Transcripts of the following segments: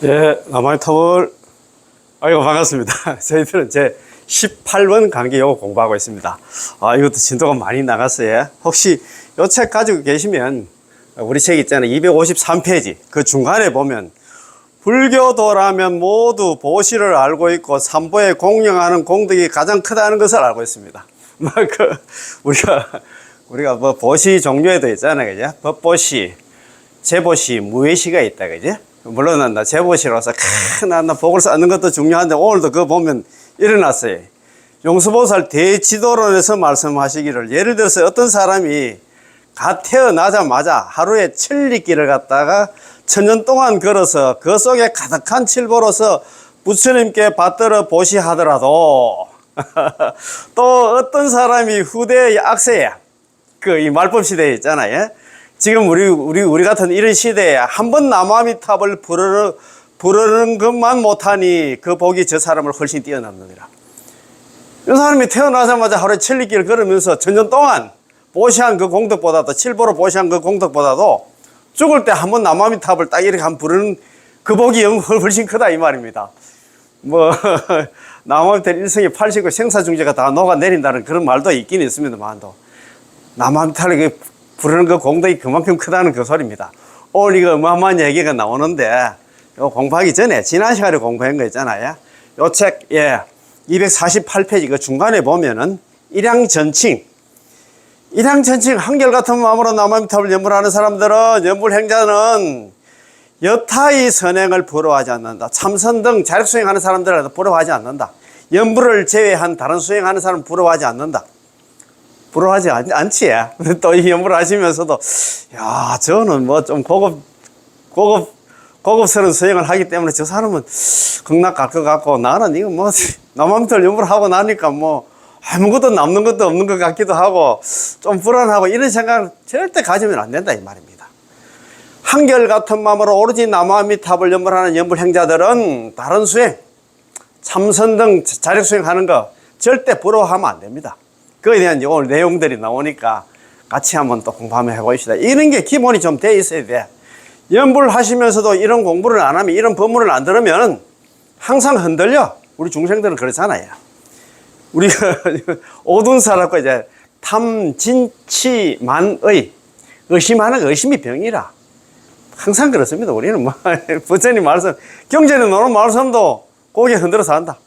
네, 남한타월 아이고 반갑습니다. 저희들은 제 18번 강의 요거 공부하고 있습니다. 이것도 진도가 많이 나갔어요. 혹시 요 책 가지고 계시면 우리 책 있잖아요. 253페이지 그 중간에 보면 불교도라면 모두 보시를 알고 있고 삼보에 공경하는 공덕이 가장 크다는 것을 알고 있습니다. 우리가 뭐 보시 종류에도 있잖아요, 그죠? 법보시, 제보시, 무예시가 있다, 그죠? 물론 나 제보시로서 나 복을 쌓는 것도 중요한데 오늘도 그거 보면 일어났어요. 용수보살 대지도론에서 말씀하시기를, 예를 들어서 어떤 사람이 갓 태어나자마자 하루에 천리길을 갔다가 천년 동안 걸어서 그 속에 가득한 칠보로서 부처님께 받들어 보시하더라도 또 어떤 사람이 후대의 악세야, 이 말법 시대에 있잖아요. 지금 우리 같은 이런 시대에 한 번 남아미탑을 부르는 것만 못하니 그 복이 저 사람을 훨씬 뛰어넘느니라. 이 사람이 태어나자마자 하루에 천리길을 걸으면서 천년 동안 보시한 그 공덕보다도, 칠보로 보시한 그 공덕보다도 죽을 때 한 번 남아미탑을 딱 이렇게 한 부르는 그 복이 훨씬 크다 이 말입니다. 남아미탑 일성이 80고 생사중재가 다 녹아내린다는 그런 말도 있긴 있습니다만도, 남아미탑을 부르는 그 공덕이 그만큼 크다는 그 소리입니다. 오늘 이거 어마어마한 얘기가 나오는데, 요 공부하기 전에 지난 시간에 공부한 거 있잖아요. 요 책, 248페이지 그 중간에 보면은 일양전칭 한결같은 마음으로 남아미탑을 연불하는 사람들은, 연불행자는 여타의 선행을 부러워하지 않는다. 참선 등 자력수행하는 사람들은 부러워하지 않는다. 연불을 제외한 다른 수행하는 사람은 부러워하지 않는다. 부러워하지 않지. 또 이 연불을 하시면서도, 저는 뭐 좀 고급스러운 수행을 하기 때문에 저 사람은 극락 갈 것 같고, 나는 이거 뭐 남아미탑 연불을 하고 나니까 뭐 아무것도 남는 것도 없는 것 같기도 하고 좀 불안하고, 이런 생각을 절대 가지면 안 된다 이 말입니다. 한결같은 마음으로 오로지 남아미탑을 연불하는 연불행자들은 다른 수행, 참선 등 자력 수행하는 거 절대 부러워하면 안 됩니다. 그에 대한 오늘 내용들이 나오니까 같이 한번 또 공부 한번 해봅시다. 이런 게 기본이 좀 돼 있어야 돼. 연불 하시면서도 이런 공부를 안 하면, 이런 법문을 안 들으면 항상 흔들려. 우리 중생들은 그렇잖아요. 우리가 오둔사라고 이제 탐진치만의, 의심하는 의심이 병이라 항상 그렇습니다. 우리는 뭐 부처님 말씀, 경전에 나오는 말씀도 고개 흔들어서 한다.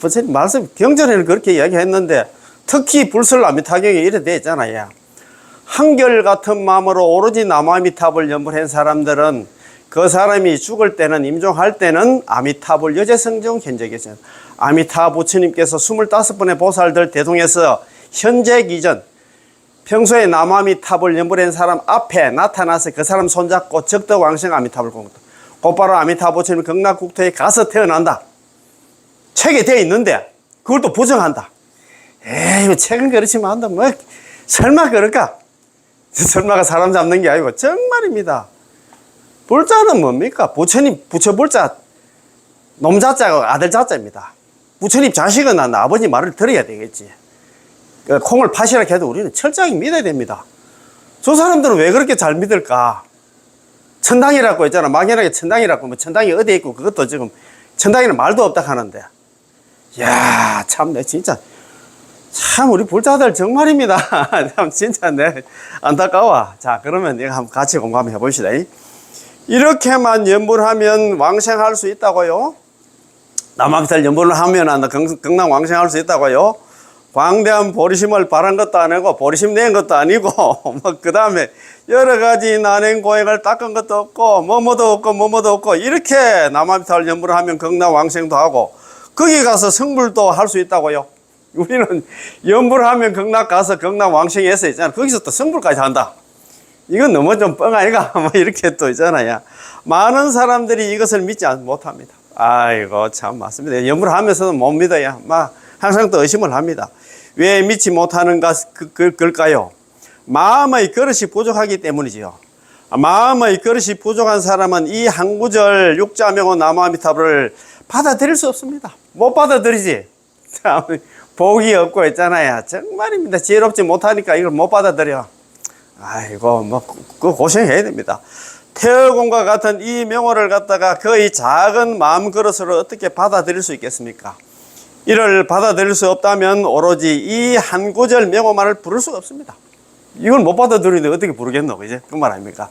부처님 말씀 경전에는 그렇게 이야기했는데, 특히 불설아미타경에 이래 돼 있잖아요. 한결같은 마음으로 오로지 남아미탑을 연불한 사람들은 그 사람이 죽을 때는, 임종할 때는 아미타불 여제성종 현재계신 아미타 부처님께서 25번의 보살들 대동에서 현재 기전, 평소에 남아미탑을 연불한 사람 앞에 나타나서 그 사람 손잡고 적덕왕생 아미타불 공덕, 곧바로 아미타 부처님 극락국토에 가서 태어난다. 책에 되어 있는데 그걸 또 부정한다. 에이, 책은 그렇지만 한다. 뭐 설마 그럴까? 설마가 사람 잡는 게 아니고 정말입니다. 불자는 뭡니까? 부처님 부처불자, 놈자자가 아들자자입니다. 부처님 자식은 난 아버지 말을 들어야 되겠지. 콩을 파시라 해도 우리는 철저하게 믿어야 됩니다. 저 사람들은 왜 그렇게 잘 믿을까? 천당이라고 했잖아. 막연하게 천당이라고, 뭐 천당이 어디에 있고 그것도 지금 천당에는 말도 없다 하는데, 참, 내 진짜 참 우리 불자들 정말입니다. 참 진짜 내 안타까워. 자, 그러면 이거 한번 같이 공부 한번 해봅시다. 이렇게만 연불하면 왕생할 수 있다고요? 남아미탈 연불을 하면 극락 왕생할 수 있다고요? 광대한 보리심을 바란 것도 아니고, 보리심 낸 것도 아니고, 그 다음에 여러 가지 난행 고행을 닦은 것도 없고, 뭐뭐도 없고, 이렇게 남아미탈 연불을 하면 극락 왕생도 하고, 거기 가서 성불도 할 수 있다고요? 우리는 연불하면 극락 가서 극락 왕생해서 있잖아. 거기서 또 성불까지 한다. 이건 너무 좀 뻥 아이가? 뭐 이렇게 또 있잖아요. 많은 사람들이 이것을 믿지 못합니다. 아이고, 참 맞습니다. 연불하면서도 못 믿어요. 항상 또 의심을 합니다. 왜 믿지 못하는가, 그럴까요? 마음의 그릇이 부족하기 때문이지요. 마음의 그릇이 부족한 사람은 이 한 구절 육자명호 남아미탑을 받아들일 수 없습니다. 못 받아들이지. 참, 복이 없고 있잖아요. 정말입니다. 지혜롭지 못하니까 이걸 못 받아들여. 아이고, 그 고생해야 됩니다. 태어공과 같은 이 명호를 갖다가 거의 작은 마음 그릇으로 어떻게 받아들일 수 있겠습니까? 이를 받아들일 수 없다면 오로지 이 한 구절 명호만을 부를 수가 없습니다. 이걸 못 받아들이는데 어떻게 부르겠노? 이제 그 말 아닙니까?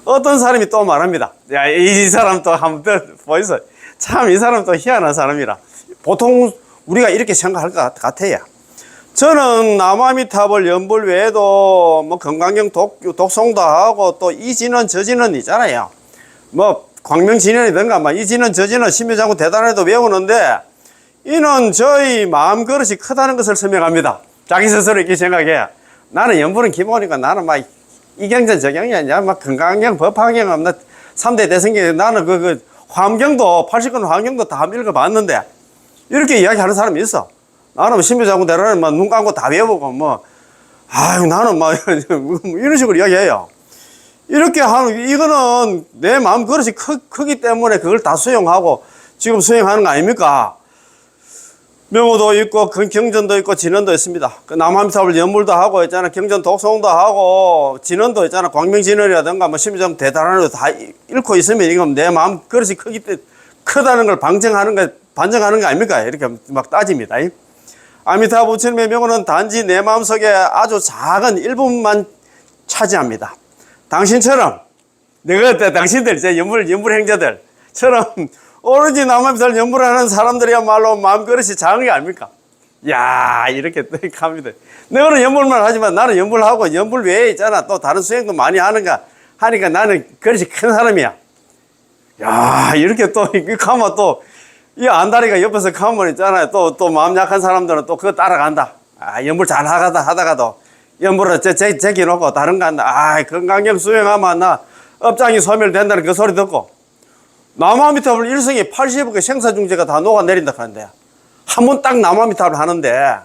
어떤 사람이 또 말합니다. 야, 이 사람 또 한번 보이소. 참 이 사람 또 희한한 사람이라. 보통 우리가 이렇게 생각할 것 같아요. 저는 남아미탑을 연불 외에도 뭐 건강경 독송도 하고 또 이진원 저진원 있잖아요. 뭐 광명진원이든가 막 이진원 저진원 심유장구 대단해도 외우는데 이는 저희 마음 그릇이 크다는 것을 설명합니다. 자기 스스로 이렇게 생각해. 나는 연불은 기본이니까 나는 막 이경전 저경이 아니야. 막 건강경 법화경 없나 3대 대성경 나는 화엄경도 80권 화엄경도 다 읽어봤는데 이렇게 이야기하는 사람이 있어. 나는 신비자고 대라는 눈 감고 다 외워보고 아유 나는 이런 식으로 이야기해요. 이렇게 하는 이거는 내 마음 그릇이 크기 때문에 그걸 다 수용하고 지금 수행하는 거 아닙니까? 명호도 있고 경전도 있고 진원도 있습니다. 그 남아미탑을 연물도 하고 있잖아. 경전 독송도 하고 진원도 있잖아. 광명진원이라든가 뭐 심지어 대단한 것도 다 읽고 있으면 이건 내 마음 그릇이 크다는 걸 반증하는 거 아닙니까? 이렇게 막 따집니다. 아미타 부처님의 명호는 단지 내 마음속에 아주 작은 일부분만 차지합니다. 당신처럼 당신들 이제 연불 행자들처럼 오로지 남아미타를 연불하는 사람들이야말로 마음그릇이 작은 게 아닙니까? 야 이렇게 합니다. 너는 연불만 하지만 나는 연불하고 연불 외에 있잖아. 또 다른 수행도 많이 하니까 나는 그릇이 큰 사람이야. 야 이렇게 또 가면 또 이 안다리가 옆에서 가면 있잖아요. 또 마음 약한 사람들은 또 그거 따라간다. 연불 잘 하다가도 연불을 제끼놓고 다른 거 한다. 건강경 수행하면 나 업장이 소멸된다는 그 소리 듣고 남아미탑을 일성이 80억의 생사중재가 다 녹아내린다 하는데 한 번 딱 남아미탑을 하는데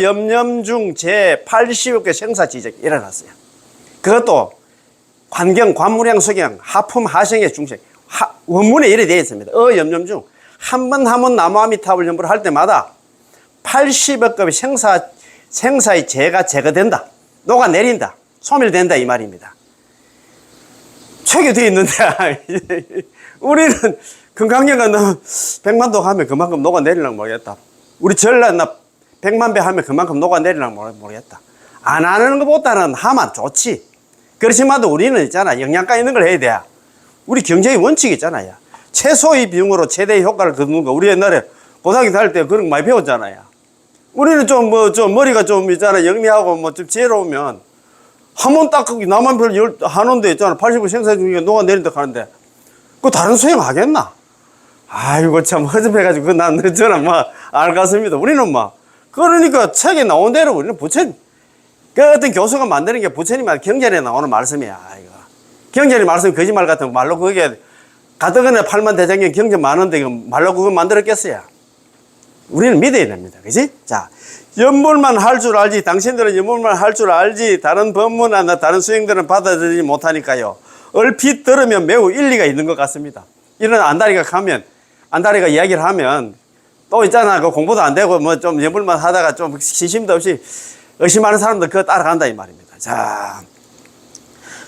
염염중 제 80억의 생사지적이 일어났어요. 그것도 관물양 수경 하품 하생의 중생 원문에 이래 되어 있습니다. 염염중 한 번 남아미탑을 연불을 할 때마다 80억급의 생사의 재가 제거된다. 녹아내린다. 소멸된다 이 말입니다. 책에 되어 있는데 우리는 건강경가 너 100만도 하면 그만큼 녹아내리려고 모르겠다. 우리 전라 나 100만 배 하면 그만큼 녹아내리려고 모르겠다. 안 하는 것보다는 하면 좋지. 그렇지만 우리는 있잖아. 영양가 있는 걸 해야 돼. 우리 경제의 원칙이 있잖아요. 최소의 비용으로 최대의 효과를 거두는 거. 우리 옛날에 고등학교 다닐 때 그런 거 많이 배웠잖아요. 우리는 좀 머리가 좀 있잖아. 영리하고 좀 지혜로우면 한 번 딱 남한별 하는데 있잖아. 80억 생산 중에 녹아내린다 하는데 그 다른 수행 하겠나? 아이고 참 허접해가지고 저는 알겠습니다. 우리는 그러니까 책에 나온 대로 우리는 부처님 그 어떤 교수가 만드는 게 부처님한테 경전에 나오는 말씀이야. 이거. 경전의 말씀이 거짓말 같은 거 말로 그게 가뜩이나 8만 대장경 경전 많은데 이거 말로 그거 만들었겠어요? 우리는 믿어야 됩니다. 그지? 자, 연불만 할 줄 알지. 당신들은 연불만 할 줄 알지. 다른 법문이나 다른 수행들은 받아들이지 못하니까요. 얼핏 들으면 매우 일리가 있는 것 같습니다. 이런 안다리가 이야기를 하면 또 있잖아. 그 공부도 안 되고 좀 연불만 하다가 좀 신심도 없이 의심하는 사람들 그거 따라간다 이 말입니다. 자.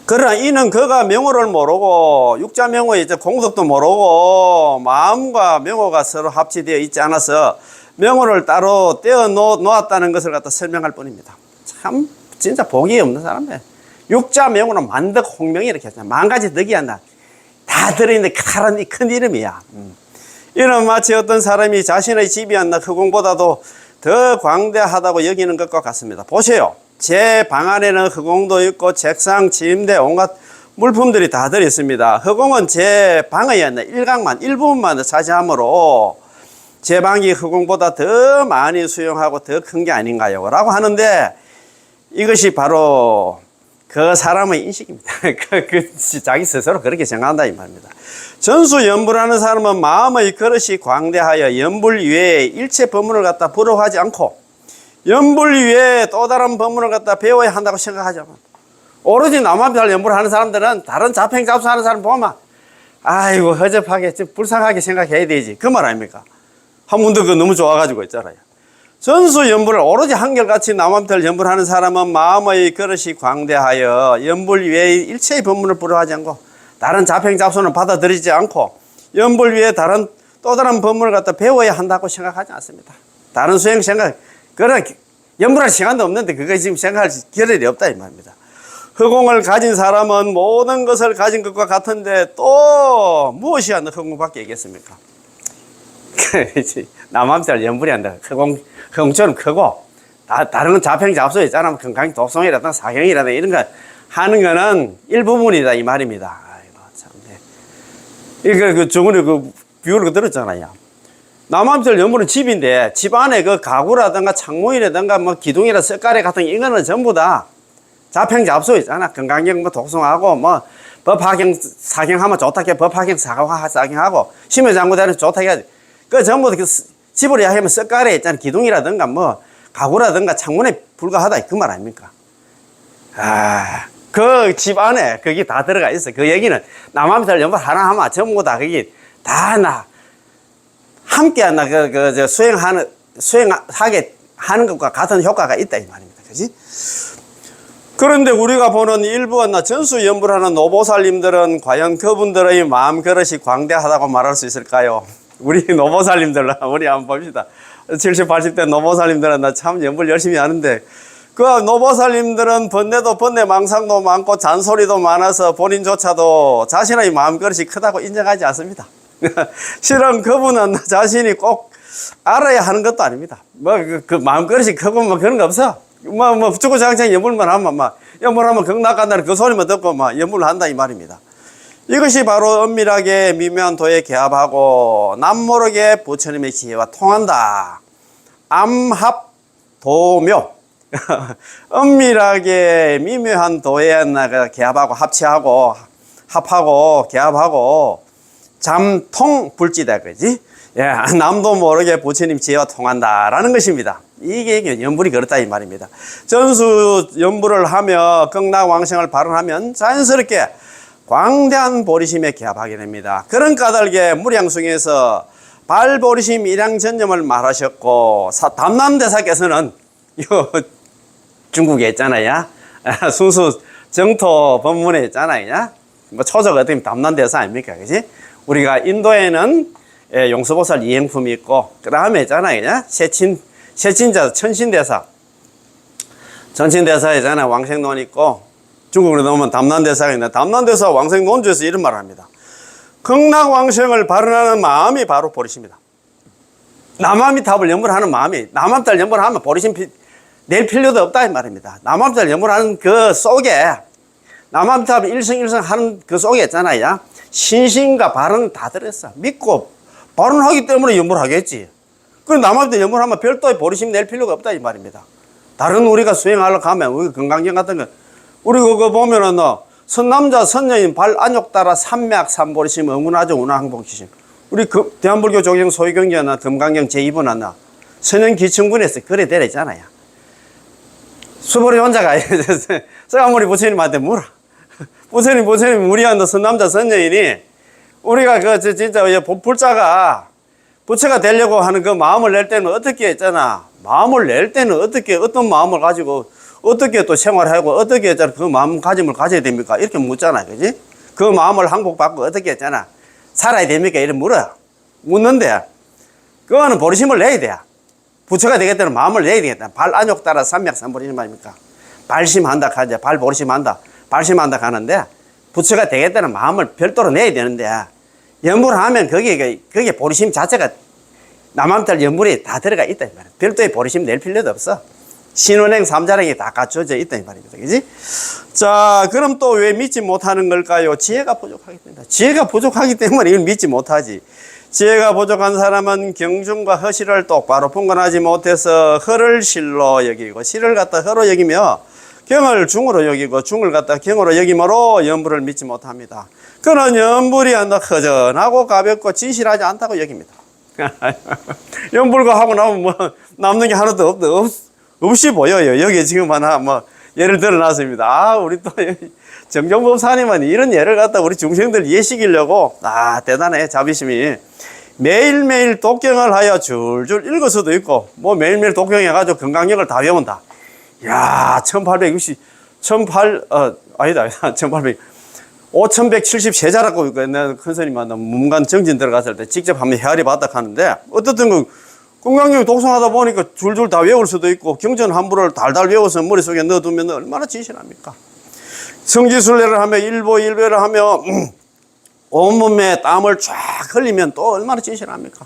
그러나 이는 그가 명호를 모르고 육자 명호의 이제 공덕도 모르고 마음과 명호가 서로 합치되어 있지 않아서 명호를 따로 떼어 놓았다는 것을 갖다 설명할 뿐입니다. 참 진짜 복이 없는 사람이에요. 육자 명호는 만덕 홍명이 이렇게 했잖아. 만 가지 덕이 한다. 다 들어있는데 큰 이름이야. 이는 마치 어떤 사람이 자신의 집이 한나 흑공보다도 더 광대하다고 여기는 것과 같습니다. 보세요. 제 방 안에는 흑공도 있고 책상, 침대, 온갖 물품들이 다 들어있습니다. 흑공은 제 방의 일부분만 차지하므로 제 방이 흑공보다 더 많이 수용하고 더 큰 게 아닌가요? 라고 하는데 이것이 바로 그 사람의 인식입니다. 자기 스스로 그렇게 생각한다 이 말입니다. 전수 연불하는 사람은 마음의 그릇이 광대하여 연불 이외에 일체 법문을 갖다 부러워하지 않고 연불 위에 또 다른 법문을 갖다 배워야 한다고 생각하죠. 오로지 남아미탈 연불하는 사람들은 다른 잡행 잡수하는 사람 보면 아이고 허접하게 불쌍하게 생각해야 되지. 그 말 아닙니까? 한 분도 그거 너무 좋아가지고 있잖아요. 전수 연불을 오로지 한결같이 남아미탈 연불하는 사람은 마음의 그릇이 광대하여 연불 외의 일체의 법문을 부러워하지 않고 다른 자평 잡소는 받아들이지 않고 연불 위에 또 다른 법문을 갖다 배워야 한다고 생각하지 않습니다. 다른 수행 생각, 그러나 연불할 시간도 없는데 그거 지금 생각할 겨를이 없다 이 말입니다. 허공을 가진 사람은 모든 것을 가진 것과 같은데 또 무엇이 안 허공밖에 있겠습니까? 남함살 연불이 한다. 허공처럼 크고 다른 건 자평 잡소 있잖아. 건강 독성이라든 사경이라든 이런 거 하는 거는 일부분이다 이 말입니다. 아이고 참. 이거 그 저번에 그 비유를 들었잖아요. 남함살 연불은 집인데 집 안에 그 가구라든가 창문이라든가 뭐 기둥이라 석가래 같은 이거는 전부 다 자평 잡소 있잖아. 건강경 뭐 독성하고 뭐 법화경 사경하면 좋다 해 법화경 사경하고 심혈장구대는 좋다 해. 그 전부 그 집을 이야기하면 석가래 있잖아. 기둥이라든가 뭐 가구라든가 창문에 불과하다 그 말 아닙니까? 그 집 안에 그게 다 들어가 있어. 그 얘기는 남함살 연불 하나 하면 전부 다 그게 다 함께 한다. 수행하게 하는 것과 같은 효과가 있다 이 말입니다. 그지? 그런데 우리가 보는 일부나 전수 연불하는 노보살님들은 과연 그분들의 마음 그릇이 광대하다고 말할 수 있을까요? 우리 노보살님들, 우리 한번 봅시다. 70, 80대 노보살님들은 나 참 연불 열심히 하는데, 그 노보살님들은 번뇌도 번뇌 망상도 많고 잔소리도 많아서 본인조차도 자신의 마음 그릇이 크다고 인정하지 않습니다. 실은 그분은 자신이 꼭 알아야 하는 것도 아닙니다. 그 마음 그릇이 크고 뭐 그런 거 없어. 주구장창 연불만 하면 연불하면 극락간다는 그 소리만 듣고 연불을 한다 이 말입니다. 이것이 바로 은밀하게 미묘한 도에 개합하고 남모르게 부처님의 지혜와 통한다. 암합도묘. 은밀하게 미묘한 도에 개합하고 합하고 개합하고 잠통불지다 그지? 예, 남도 모르게 부처님 지혜와 통한다라는 것입니다. 이게 연불이 그렇다 이 말입니다. 전수 연불을 하며 극락왕생을 발언하면 자연스럽게 광대한 보리심에 개합하게 됩니다. 그런 까닭에 무량승에서 발보리심 일양전념을 말하셨고 담남대사께서는 중국에 있잖아요. 순수 정토 법문에 있잖아요. 뭐 초조가 어떻게 담남대사 아닙니까? 그지? 우리가 인도에는 용서보살 이행품이 있고 그 다음에 있잖아요. 세친자 천신대사 있잖아요. 왕생론 있고 중국으로 넘으면 담난대사가 있는데 담난대사 왕생론주에서 이런 말을 합니다. 극락왕생을 발언하는 마음이 바로 보리심이다. 남함이 답을 연불하는 마음이 남함달 연불하면 보리심 낼 필요도 없다 이 말입니다. 남함달 연불하는 그 속에 남함답 일성일성 하는 그 속에 있잖아요. 신심과 발언 다 들었어. 믿고 발언하기 때문에 연불하겠지. 그럼 남한테 연불하면 별도의 보리심 낼 필요가 없다 이 말입니다. 다른 우리가 수행하려고 하면 우리 건강경 같은 거 우리 그거 보면은 선남자 선녀인 발 안욕 따라 삼맥 삼보리심 응운하죠 운항복기심. 우리 그 대한불교 조경 소유경기나 금강경 제2번 하나 선현기층군에서 그래 되랬잖아요. 수보리 혼자가 서가모니 부처님한테 물어. 부처님 우리한테 선남자 선녀인이 우리가 진짜 불자가 부처가 되려고 하는 그 마음을 낼 때는 어떻게 했잖아. 마음을 낼 때는 어떤 마음을 가지고 어떻게 또 생활하고 어떻게 했잖아. 그 마음가짐을 가져야 됩니까? 이렇게 묻잖아. 그지? 그 마음을 항복받고 어떻게 했잖아. 살아야 됩니까? 이렇게 묻는데 그거는 보리심을 내야 돼. 부처가 되겠다는 마음을 내야 되겠다. 발 안욕 따라 삼맥 삼보리심 말입니까? 발심한다 하자. 발 보리심한다. 발심한다 하는데 부처가 되겠다는 마음을 별도로 내야 되는데 연불을 하면 그게 보리심 자체가 남함달 연불이 다 들어가 있다 이 말이야. 별도의 보리심 낼 필요도 없어. 신은행 삼자령이 다 갖춰져 있다 이 말입니다. 그지? 자, 그럼 또 왜 믿지 못하는 걸까요? 지혜가 부족하기 때문에. 지혜가 부족하기 때문에 이걸 믿지 못하지. 지혜가 부족한 사람은 경중과 허실을 똑바로 분간하지 못해서 허를 실로 여기고 실을 갖다 허로 여기며 경을 중으로 여기고 중을 갖다 경으로 여기므로 연불을 믿지 못합니다. 그는 연불이 허전하고 가볍고 진실하지 않다고 여깁니다. 연불과 하고 나면 남는 게 하나도 없이 보여요. 여기 지금 하나 예를 들어 놨습니다. 우리 또 정종법사님은 이런 예를 갖다 우리 중생들 이해시키려고 대단해 자비심이. 매일매일 독경을 하여 줄줄 읽을 수도 있고 매일매일 독경해가지고 건강력을 다 외운다. 야, 1860 1800 5173자라고 내가 큰 스님한테 문간 정진 들어갔을 때 직접 한번 헤아리 봤다 하는데 어떻든 그 건강경이 독송하다 보니까 줄줄 다 외울 수도 있고 경전 한부를 달달 외워서 머릿속에 넣어두면 얼마나 진실합니까? 성지순례를 하며 일보일배를 하며 온몸에 땀을 쫙 흘리면 또 얼마나 진실합니까?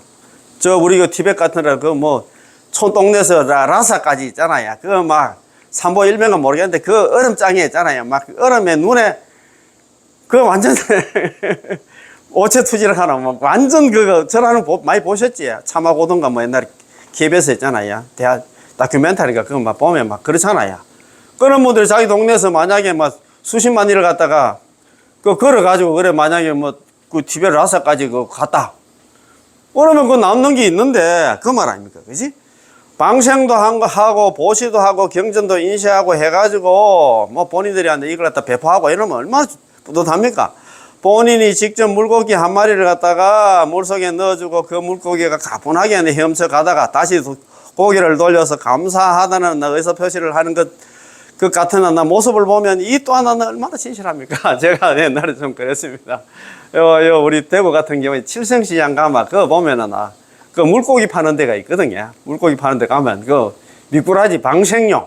저 우리 그 티벳 같은 데 그 뭐 촌동네에서 라사까지 있잖아요. 그거 막 삼보일배가 모르겠는데 그 얼음장에 있잖아요. 막 얼음에 눈에 그 완전 오체투지를 하나 뭐 완전 그거 저라는 많이 보셨지? 참하고든가 뭐 옛날에 KBS 했잖아요. 대학 다큐멘터리가 그거 막 보면 막 그렇잖아요. 그런 분들이 자기 동네에서 만약에 막 수십만 리를 갖다가 그 걸어가지고 그래 만약에 뭐 그 티베 라사까지 그 갔다. 그러면 그 남는 게 있는데 그 말 아닙니까? 그지? 방생도 하고 보시도 하고 경전도 인쇄하고 해가지고 뭐 본인들이 한테 이걸 갖다 배포하고 이러면 얼마나 뿌듯합니까? 본인이 직접 물고기 한 마리를 갖다가 물속에 넣어주고 그 물고기가 가뿐하게 헤엄쳐 가다가 다시 고기를 돌려서 감사하다는 의사표시를 하는 것 같은 나 모습을 보면 이 또 하나는 얼마나 진실합니까? 제가 옛날에 좀 그랬습니다. 우리 대구 같은 경우에 칠성시장 가면 그거 보면은 그 물고기 파는 데가 있거든요. 물고기 파는 데 가면 그 미꾸라지 방생용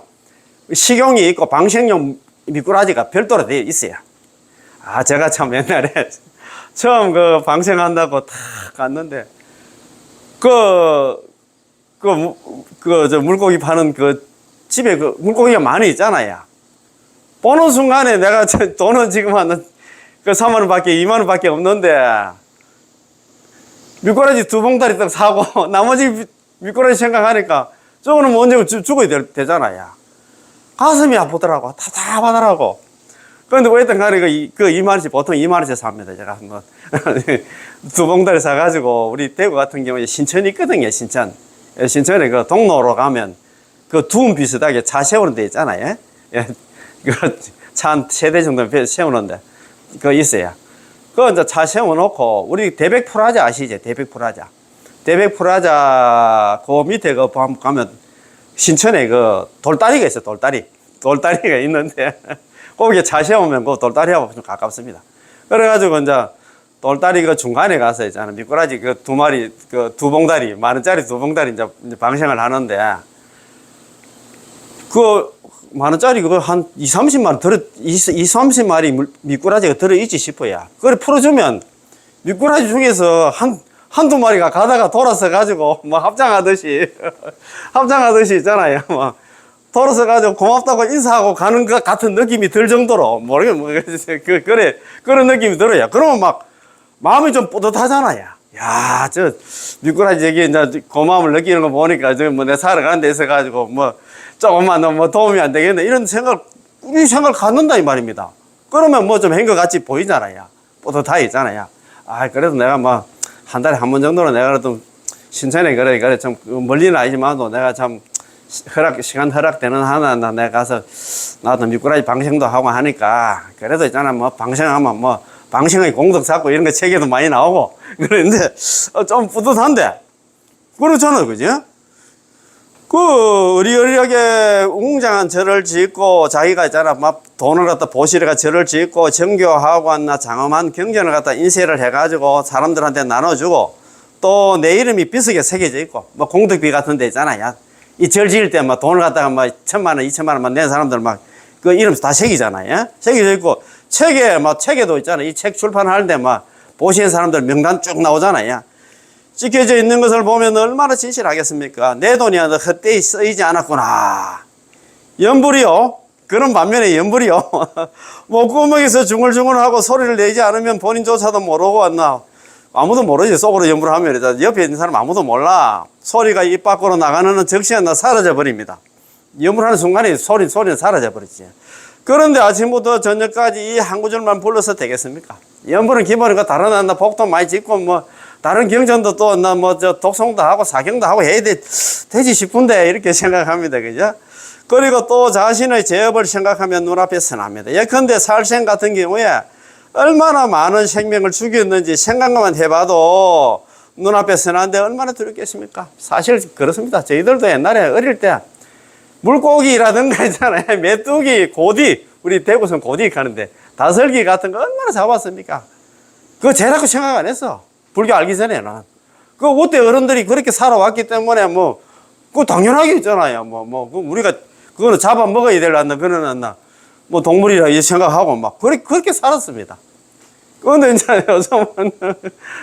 식용이 있고 방생용 미꾸라지가 별도로 되어 있어요. 제가 참 옛날에 처음 그 방생한다고 탁 갔는데 저 물고기 파는 그 집에 그 물고기가 많이 있잖아요. 보는 순간에 내가 돈은 지금 한 그 3만 원 밖에 2만 원 밖에 없는데 미꾸라지 2봉다리 딱 사고 나머지 미꾸라지 생각하니까 저거는 뭐 언제 죽어야 되잖아요. 가슴이 아프더라고. 답답하더라고. 그런데 어쨌든 간에 그 2만원씩 보통 2만원씩 삽니다. 제가 한번 2봉다리 사가지고 우리 대구 같은 경우에 신천이 있거든요. 신천에 그 동로로 가면 그 둠 비슷하게 차 세우는 데 있잖아요. 예. 차 한 3대 정도 세우는데 그거 있어요. 그거 이제 차 세워놓고 우리 대백프라자 아시죠? 대백프라자 그 밑에 그 가면 신천에 그 돌다리가 있어요. 돌다리가 있는데 거기에 차 세우면 그 돌다리하고 좀 가깝습니다. 그래가지고 이제 돌다리 그 중간에 가서 있잖아. 미꾸라지 그 2마리 그 2봉다리 10,000원짜리 2봉다리 이제 방생을 하는데 그 10,000원짜리 그거 한 20-30만 원 20-30마리 미꾸라지가 들어있지 싶어요. 그걸 풀어주면 미꾸라지 중에서 한두 마리가 가다가 돌아서 가지고 뭐 합장하듯이 있잖아요. 뭐 돌아서 가지고 고맙다고 인사하고 가는 것 같은 느낌이 들 정도로 그런 느낌이 들어요. 그러면 막 마음이 좀 뿌듯하잖아요. 야, 저 미꾸라지 여기 이제 고마움을 느끼는 거 보니까 저 뭐 내 살아가는 데 있어 가지고 뭐 조금만 더 뭐 도움이 안 되겠네 이런 우리 생각을 갖는다 이 말입니다. 그러면 뭐 좀 한 것 같이 보이잖아요. 뿌듯하게 있잖아요. 그래도 내가 뭐 한 달에 한 번 정도로 내가 그래도 신천에 그래 좀 멀리는 아니지만도 내가 참 시간 허락되는 하나 내가 가서 나도 미꾸라지 방생도 하고 하니까 그래도 있잖아 뭐 방생하면 뭐 방생의 공덕 쌓고 이런 거 책에도 많이 나오고 그런데 좀 뿌듯한데 그렇잖아요. 그죠? 그 의리의리하게 웅장한 절을 짓고 자기가 있잖아 막 돈을 갖다 보시리가 절을 짓고 정교하고 한나 장엄한 경전을 갖다 인쇄를 해가지고 사람들한테 나눠주고 또 내 이름이 비석에 새겨져 있고 뭐 공덕비 같은 데 있잖아요. 이 절 지을 때 막 돈을 갖다가 막 1,000만 원 2,000만 원만 낸 사람들 막 그 이름 다 새기잖아요. 새겨져 있고 책에도 있잖아요. 이 책 출판하는데 막 보시는 사람들 명단 쭉 나오잖아요. 찍혀져 있는 것을 보면 얼마나 진실하겠습니까? 내 돈이 헛되이 쓰이지 않았구나. 연불이요. 그런 반면에 연불이요. 목구멍에서 중얼중얼하고 소리를 내지 않으면 본인조차도 모르고 왔나. 아무도 모르지. 속으로 연불을 하면 옆에 있는 사람 아무도 몰라. 소리가 입 밖으로 나가는 즉시 사라져 버립니다. 연불하는 순간에 소리는 사라져 버리지. 그런데 아침부터 저녁까지 이 한 구절만 불러서 되겠습니까? 연불은 기본이고 다른 복도 많이 짓고 뭐 다른 경전도 또 독송도 하고 사경도 하고 해야 되지 싶은데 이렇게 생각합니다. 그죠? 그리고 또 자신의 죄업을 생각하면 눈앞에 선합니다. 예컨대 살생 같은 경우에 얼마나 많은 생명을 죽였는지 생각만 해봐도 눈앞에 선한데 얼마나 두렵겠습니까? 사실 그렇습니다. 저희들도 옛날에 어릴 때 물고기라든가 있잖아요. 메뚜기, 고디, 우리 대구선 고디 가는데 다슬기 같은 거 얼마나 잡았습니까? 그거 죄라고 생각 안 했어. 불교 알기 전에는. 그때 어른들이 그렇게 살아왔기 때문에 뭐, 그거 당연하게 있잖아요. 우리가, 그거는 잡아먹어야 될란다, 그는 안나. 뭐 동물이라 생각하고 막, 그렇게 살았습니다. 근데 이제 요즘은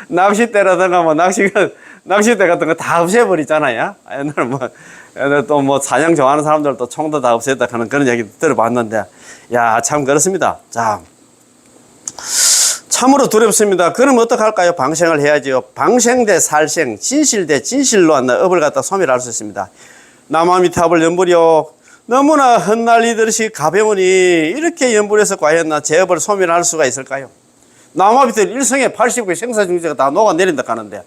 낚싯대라든가 뭐 낚싯대 같은 거 다 없애버리잖아요. 옛날에 옛날 또 사냥 좋아하는 사람들도 총도 다 없앴다 하는 그런 얘기 들어봤는데, 야, 참 그렇습니다. 자, 참으로 두렵습니다. 그럼 어떡할까요? 방생을 해야지요. 방생 대 살생, 진실 대 진실로 업을 갖다 소멸할 수 있습니다. 남아미탑을 연불이요. 너무나 헛날리듯이 가벼우니 이렇게 연불해서 과연 제 업을 소멸할 수가 있을까요? 남아미탑 일성에 89의 생사중재가 다 녹아내린다 하는데,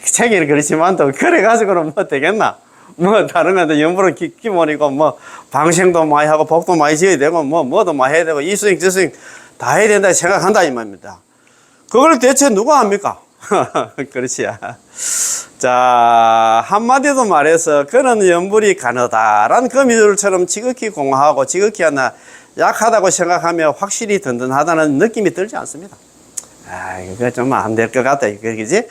책에는 그렇지만 또 그래가지고는 뭐 되겠나? 뭐 다른 건데 연불은 기본이고 뭐 방생도 많이 하고 복도 많이 지어야 되고 뭐도 많이 해야 되고 이수행 저수행 다 해야 된다 생각한다 이 말입니다. 그걸 대체 누가 합니까? 그렇지. 자, 한마디로 말해서 그는 연불이 가느다란 거미줄처럼 지극히 공허하고 지극히 약하다고 생각하며 확실히 든든하다는 느낌이 들지 않습니다. 이거 좀 안 될 것 같다. 그지?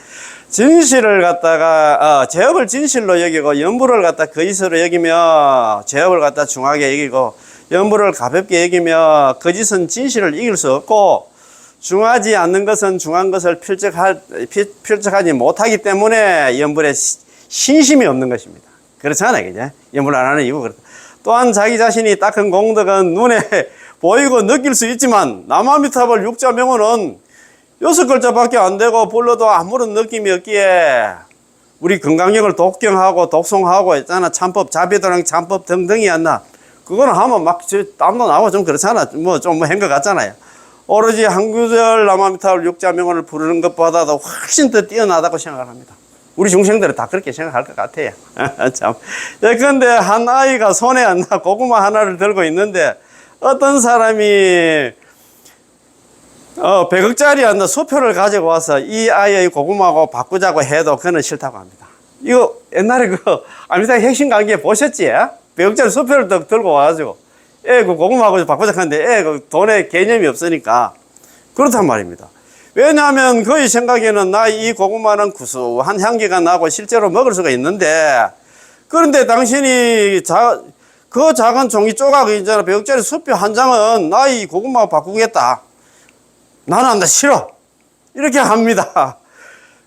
진실을 갖다가, 제업을 진실로 여기고, 연불을 갖다 거짓으로 여기며, 제업을 갖다 중하게 여기고, 연불을 가볍게 여기며, 거짓은 진실을 이길 수 없고, 중하지 않는 것은 중한 것을 필적하지 못하기 때문에 연불에 신심이 없는 것입니다. 그렇잖아요. 그죠? 연불 안 하는 이유 그렇다. 또한 자기 자신이 닦은 공덕은 눈에 보이고 느낄 수 있지만, 남아미탑을 육자명호는 6글자밖에 안 되고 불러도 아무런 느낌이 없기에 우리 건강력을 독경하고 독송하고 있잖아. 참법, 자비도랑 참법 등등이 안 그거는 하면 막 땀도 나고 좀 그렇잖아. 좀 한 것 같잖아요. 오로지 한 구절 남아미탑을 육자명호를 부르는 것보다도 훨씬 더 뛰어나다고 생각을 합니다. 우리 중생들은 다 그렇게 생각할 것 같아요. 참. 근데 한 아이가 손에 고구마 하나를 들고 있는데 어떤 사람이 100억짜리 수표를 가지고 와서 이 아이의 고구마하고 바꾸자고 해도 그는 싫다고 합니다. 이거 옛날에 아미타 핵심 관계 보셨지? 100억짜리 수표를 들고 와가지고 그 고구마하고 바꾸자고 하는데 그 돈의 개념이 없으니까 그렇단 말입니다. 왜냐하면 그의 생각에는 이 고구마는 구수한 향기가 나고 실제로 먹을 수가 있는데 그런데 당신이 그 작은 종이 조각이 있잖아. 100억짜리 수표 한 장은 이 고구마 바꾸겠다. 나는 싫어. 이렇게 합니다.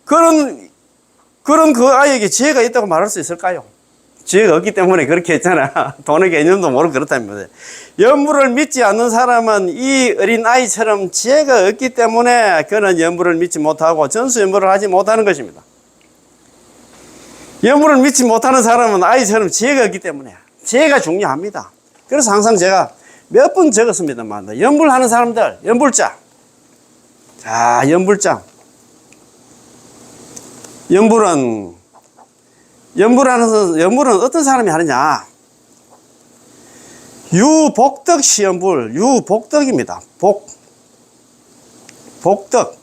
그런 그 아이에게 지혜가 있다고 말할 수 있을까요? 지혜가 없기 때문에 그렇게 했잖아. 돈의 개념도 모르고 그렇답니다. 연불을 믿지 않는 사람은 이 어린 아이처럼 지혜가 없기 때문에 그는 연불을 믿지 못하고 전수연불을 하지 못하는 것입니다. 연불을 믿지 못하는 사람은 아이처럼 지혜가 없기 때문에 지혜가 중요합니다. 그래서 항상 제가 몇 번 적었습니다만 연불하는 사람들, 연불자. 자, 연불자. 연불은 어떤 사람이 하느냐? 유복덕 시연불, 유복덕입니다. 복덕.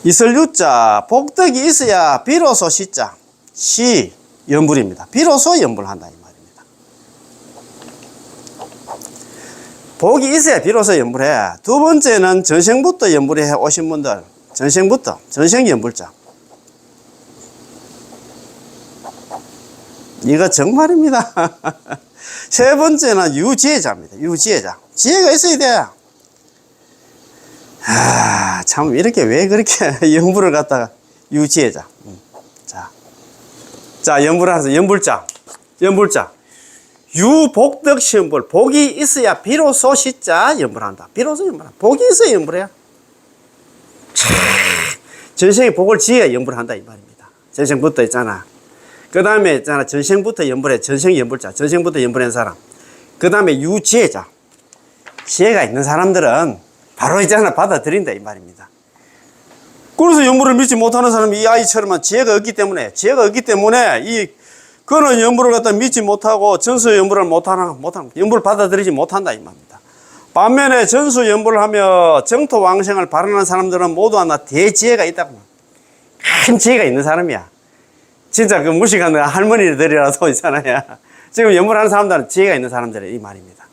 있을 유자, 복덕이 있어야 비로소 시자, 시 연불입니다. 비로소 연불한다 이 말입니다. 복이 있어야 비로소 연불해. 두 번째는 전생부터 연불해 오신 분들, 전생 연불자. 이거 정말입니다. 세 번째는 유지혜자입니다. 유지혜자. 지혜가 있어야 돼. 참, 이렇게 왜 그렇게 연불을 갖다가 유지혜자. 자, 연불을 하면서 연불자. 유복덕 시연불. 복이 있어야 비로소 시자 연불한다. 비로소 연불한다. 복이 있어야 연불해야. 전생에 복을 지어야 연불한다 이 말입니다. 전생부터 있잖아. 그 다음에 있잖아. 전생부터 연불해. 전생 연불자. 전생부터 연불한 사람. 그 다음에 유지혜자. 지혜가 있는 사람들은 바로 있잖아. 받아들인다 이 말입니다. 그래서 연불을 믿지 못하는 사람이 이 아이처럼 지혜가 없기 때문에 그는 연불을 갖다 믿지 못하고 전수 연불을 못하는 연불을 받아들이지 못한다 이 말입니다. 반면에 전수 연불을 하며 정토 왕생을 바라는 사람들은 모두 하나 대지혜가 있다고. 큰 지혜가 있는 사람이야. 진짜 그 무식한 할머니들이라도 있잖아요. 지금 연불하는 사람들은 지혜가 있는 사람들이 이 말입니다.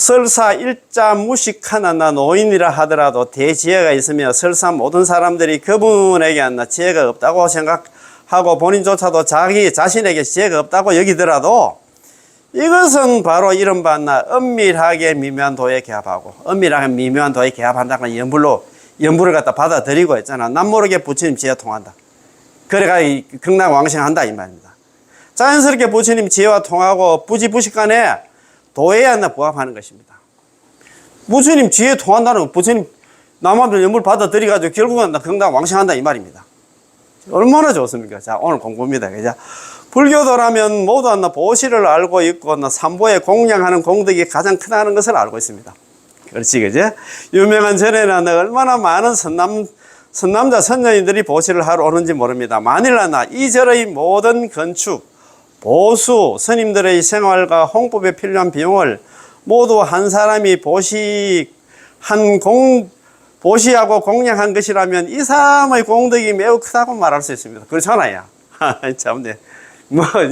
설사 일자 무식한 노인이라 하더라도 대지혜가 있으며 설사 모든 사람들이 그분에게 지혜가 없다고 생각하고 본인조차도 자기 자신에게 지혜가 없다고 여기더라도 이것은 바로 이른바 은밀하게 미묘한 도에 개합하고, 은밀하게 미묘한 도에 개합한다는 연부를 갖다 받아들이고 있잖아. 남 모르게 부처님 지혜 통한다. 그래가 극락왕생한다 이 말입니다. 자연스럽게 부처님 지혜와 통하고 부지부식간에 도에 부합하는 것입니다. 부처님 지혜 통한다는 건 부처님 남한테 연부를 받아들여가지고 결국은 극락왕생한다 이 말입니다. 얼마나 좋습니까? 자, 오늘 공부입니다. 그죠? 불교도라면 모두 보시를 알고 있고 삼보에 공양하는 공덕이 가장 크다는 것을 알고 있습니다. 그렇지, 그죠? 유명한 전에는 얼마나 많은 선남자 선녀인들이 보시를 하러 오는지 모릅니다. 만일 이 절의 모든 건축, 보수, 스님들의 생활과 홍법에 필요한 비용을 모두 한 사람이 보시하고 공양한 것이라면 이 사람의 공덕이 매우 크다고 말할 수 있습니다. 그렇잖아요. 참네.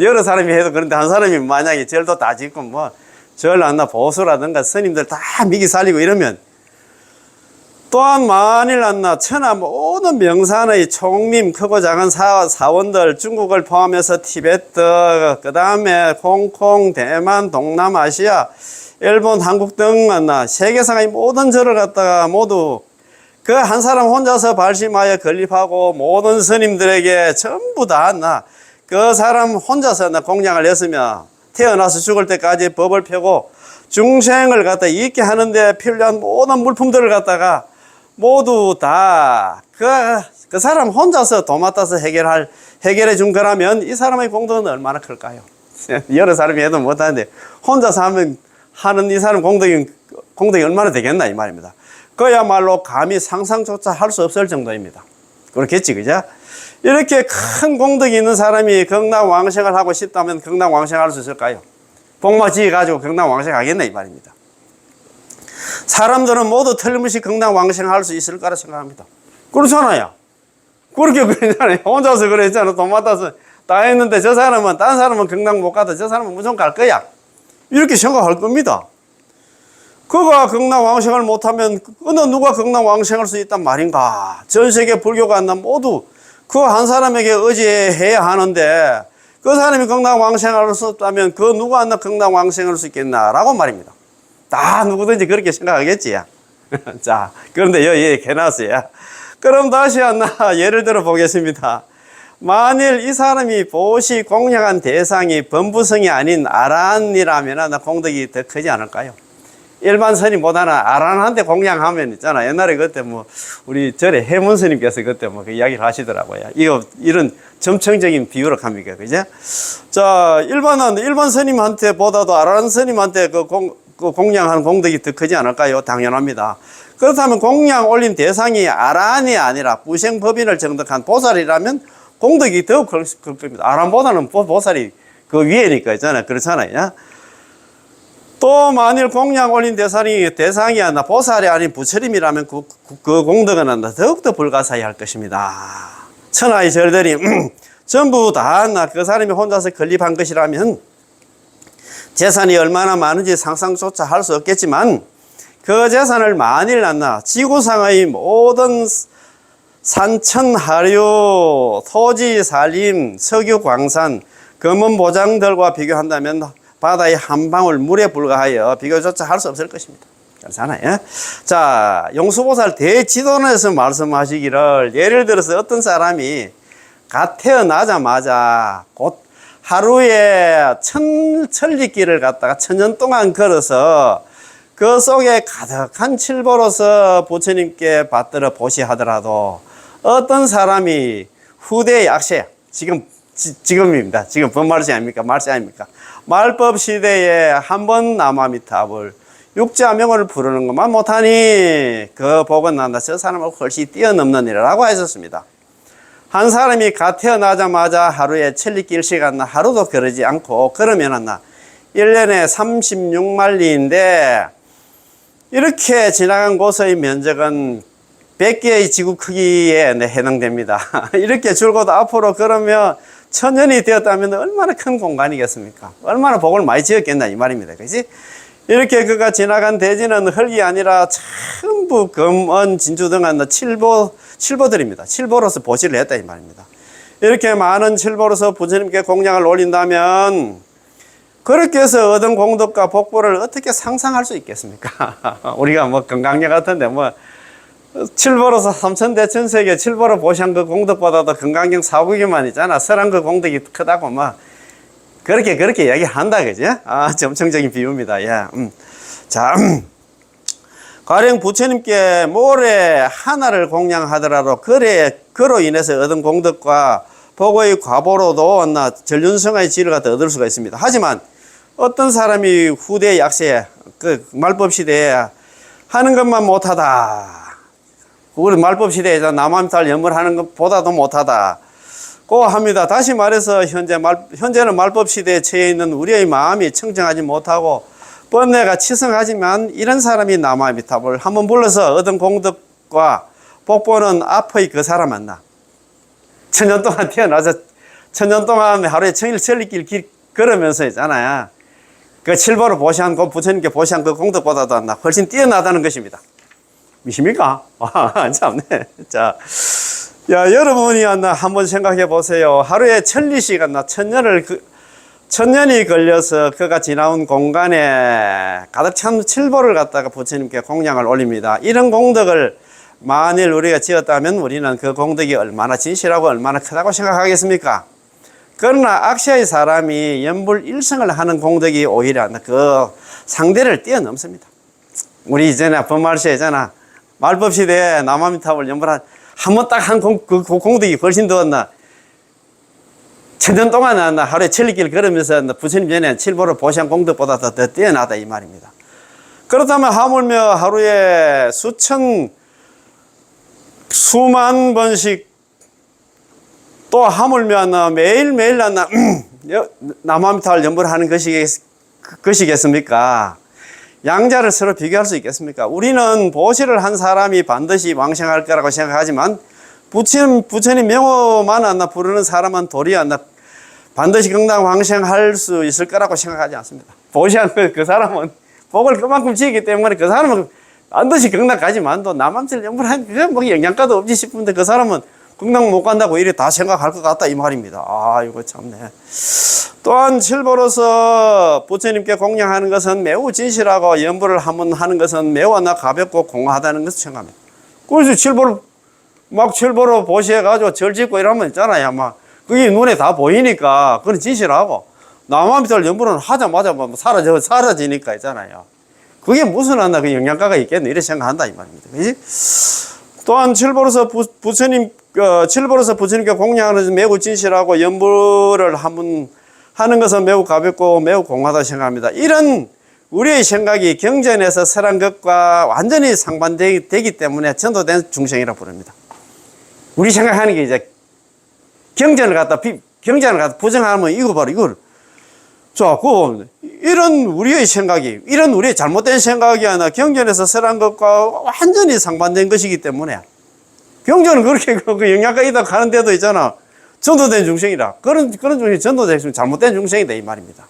여러 사람이 해도 그런데 한 사람이 만약에 절도 다 짓고 절 보수라든가 스님들 다 미기 살리고 이러면 또한 만일 천하 모든 명산의 총림 크고 작은 사원들 중국을 포함해서 티베트 그 다음에 홍콩, 대만, 동남아시아, 일본, 한국 등 세계상의 모든 절을 갖다가 모두 그 한 사람 혼자서 발심하여 건립하고 모든 스님들에게 전부 다 그 사람 혼자서 공양을 했으며 태어나서 죽을 때까지 법을 펴고 중생을 갖다 있게 하는데 필요한 모든 물품들을 갖다가 모두 다 그 사람 혼자서 도맡아서 해결해 준 거라면 이 사람의 공덕은 얼마나 클까요? 여러 사람이 해도 못하는데 혼자서 하는 이 사람 공덕이 얼마나 되겠나 이 말입니다. 그야말로 감히 상상조차 할 수 없을 정도입니다. 그렇겠지, 그죠? 이렇게 큰 공덕이 있는 사람이 극락왕생을 하고 싶다면 극락왕생할 수 있을까요? 복마 지어가지고 극락왕생하겠네 이 말입니다. 사람들은 모두 틀림없이 극락왕생할 수 있을 거라 생각합니다. 그렇잖아요. 그렇게 그랬잖아요. 혼자서 그랬잖아. 도맡아서 다 했는데 저 사람은 다른 사람은 극락 못 가도 저 사람은 무조건 갈 거야. 이렇게 생각할 겁니다. 그가 극락왕생을 못하면 어느 누가 극락왕생할 수 있단 말인가. 전 세계 불교가 모두 그 한 사람에게 의지해야 하는데 그 사람이 극락왕생할 수 없다면 그 누가 극락왕생할 수 있겠나라고 말입니다. 다 누구든지 그렇게 생각하겠지. 자, 그런데 여기 개나스야. 그럼 다시 예를 들어 보겠습니다. 만일 이 사람이 보시 공양한 대상이 범부성이 아닌 아란이라면 공덕이 더 크지 않을까요? 일반 스님보다는 아란한테 공양하면 있잖아. 옛날에 그때 우리 절에 해문 스님께서 그때 그 이야기를 하시더라고요. 이런 점층적인 비유를 합니까? 그죠? 자, 일반 스님한테 보다도 아란 스님한테 그 공양하는 공덕이 더 크지 않을까요? 당연합니다. 그렇다면 공양 올린 대상이 아란이 아니라 부생법인을 정득한 보살이라면 공덕이 더 클 겁니다. 아란보다는 보살이 그 위에니까 있잖아요. 그렇잖아요. 또 만일 공양 올린 대상이 보살이 아닌 부처님이라면 그 공덕은 더욱더 불가사의 할 것입니다. 천하의 절들이 전부 다 그 사람이 혼자서 건립한 것이라면 재산이 얼마나 많은지 상상조차 할 수 없겠지만 그 재산을 만일 지구상의 모든 산천하류, 토지, 산림, 석유, 광산, 금은 보장들과 비교한다면 바다의 한 방울 물에 불과하여 비교조차 할 수 없을 것입니다. 그렇잖아요. 자, 용수보살 대지도론에서 말씀하시기를 예를 들어서 어떤 사람이 갓 태어나자마자 곧 하루에 천리길을 갖다가 1000년 동안 걸어서 그 속에 가득한 칠보로서 부처님께 받들어 보시하더라도 어떤 사람이 후대의 약세, 지금입니다. 지금 법말세 아닙니까? 말세 아닙니까? 말법 시대에 한 번 남아미탑을 육자명을 부르는 것만 못하니 그 복은 저 사람을 훨씬 뛰어넘는 일이라고 하셨습니다. 한 사람이 갓 태어나자마자 하루에 천리길 시간 하루도 걸으지 않고 그러면 1년에 36만리인데 이렇게 지나간 곳의 면적은 100개의 지구 크기에 해당됩니다. 이렇게 줄곧 앞으로 그러면 1000년이 되었다면 얼마나 큰 공간이겠습니까? 얼마나 복을 많이 지었겠나 이 말입니다. 그렇지? 이렇게 그가 지나간 대지는 흙이 아니라 전부 금, 은, 진주 등한 칠보들입니다. 칠보로서 보시를 했다 이 말입니다. 이렇게 많은 칠보로서 부처님께 공양을 올린다면 그렇게 해서 얻은 공덕과 복보를 어떻게 상상할 수 있겠습니까? 우리가 뭐 건강력 같은데 뭐 칠보로서 삼천대천세계 칠보로 보시한 그 공덕보다도 건강경 4국이만 있잖아. 설한 그 공덕이 크다고 막 그렇게 이야기한다 그죠? 아, 점층적인 비유입니다. 예. 자, 가령 부처님께 모래 하나를 공양하더라도 그로 인해서 얻은 공덕과 복의 과보로도 전륜성의 지를 갖다 얻을 수가 있습니다. 하지만 어떤 사람이 후대 약세 그 말법 시대에 하는 것만 못하다. 우리 말법 시대에 남함탈 연물하는 것보다도 못하다. 고 합니다. 다시 말해서 현재는 말법 시대에 처해 있는 우리의 마음이 청정하지 못하고 번뇌가 치성하지만 이런 사람이 남아미탑을 한번 불러서 얻은 공덕과 복보는 앞의 그 사람 만나. 천년 동안 태어나서 천년 동안 하루에 천일천리길 걸으면서 있잖아요. 그 칠보로 보시한 그 부처님께 보시한 그 공덕보다도 훨씬 뛰어나다는 것입니다. 미십니까? 아, 참네. 자, 야, 여러분이 한번 생각해 보세요. 하루에 1000리씩 천년이 걸려서 그가 지나온 공간에 가득 찬 칠보를 갖다가 부처님께 공양을 올립니다. 이런 공덕을 만일 우리가 지었다면 우리는 그 공덕이 얼마나 진실하고 얼마나 크다고 생각하겠습니까? 그러나 악시의 사람이 연불일성을 하는 공덕이 오히려 그 상대를 뛰어넘습니다. 우리 이전에 법말시에잖아. 말법 시대에 남아미탑을 연불한 한 번 딱 한 그 공덕이 훨씬 더 천년 동안 하루에 천리길 걸으면서 부처님 전에 칠보를 보시한 공덕보다 더 뛰어나다 이 말입니다. 그렇다면 하물며 하루에 수만 번씩 또 하물며 매일매일 남아미탑을 연불하는 것이겠습니까? 양자를 서로 비교할 수 있겠습니까? 우리는 보시를 한 사람이 반드시 왕생할 거라고 생각하지만 부처님 명호만 부르는 사람은 도리 반드시 경당 왕생할 수 있을 거라고 생각하지 않습니다. 보시한 그 사람은 복을 그만큼 지기 때문에 그 사람은 반드시 경당 가지만도 남한테 연불한 그게 뭐 영양가도 없지 싶은데 그 사람은 경당 못 간다고 이래 다 생각할 것 같다 이 말입니다. 아, 이거 참네. 또한 칠보로서 부처님께 공양하는 것은 매우 진실하고 연불을 한번 하는 것은 매우 가볍고 공하다는 것을 생각합니다. 그래서 칠보로 보시해가지고 절 짓고 이러면 있잖아요. 그게 눈에 다 보이니까 그건 진실하고 남아미탈 연불은 하자마자 사라지니까 있잖아요. 그게 무슨 그 영양가가 있겠네 이렇게 생각한다 이 말입니다. 그지? 또한 칠보로서 부처님께 공양하는 것은 매우 진실하고 연불을 한번 하는 것은 매우 가볍고 매우 공하다 생각합니다. 이런 우리의 생각이 경전에서 설한 것과 완전히 상반되기 때문에 전도된 중생이라고 부릅니다. 우리 생각하는 게 이제 경전을 갖다 부정하면 이거 바로 이걸. 자, 이런 우리의 생각이, 이런 우리의 잘못된 생각이 아니라 경전에서 설한 것과 완전히 상반된 것이기 때문에 경전은 그렇게 그 영향가 있다 하는데도 있잖아. 전도된 중생이라. 그런 중생이 전도된 중생, 잘못된 중생이다 이 말입니다.